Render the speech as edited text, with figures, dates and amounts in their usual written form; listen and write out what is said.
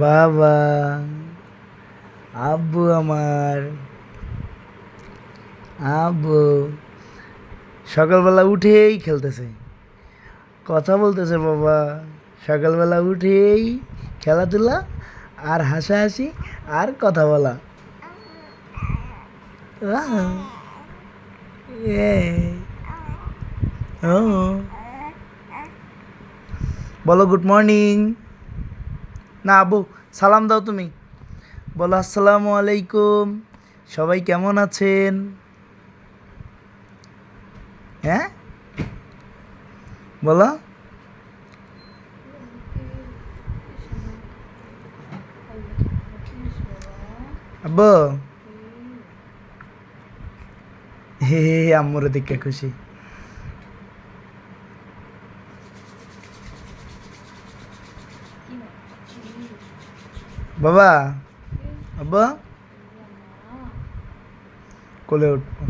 বাবা, আব্বু আমার, আব্বু সকালবেলা উঠেই খেলতেছে, কথা বলতেছে। বাবা সকালবেলা উঠেই খেলাধুলা আর হাসাহাসি আর কথা বলা। আহ, এ, ও, বলো গুড মর্নিং। না আব্বু, সালাম দাও তুমি। বলো আসসালামু আলাইকুম। সবাই কেমন আছেন? হ্যাঁ, বলো। আব্বু, হে আম্মুরে দেখে খুশি। বাবা, আব্বা, কোলে উঠবো।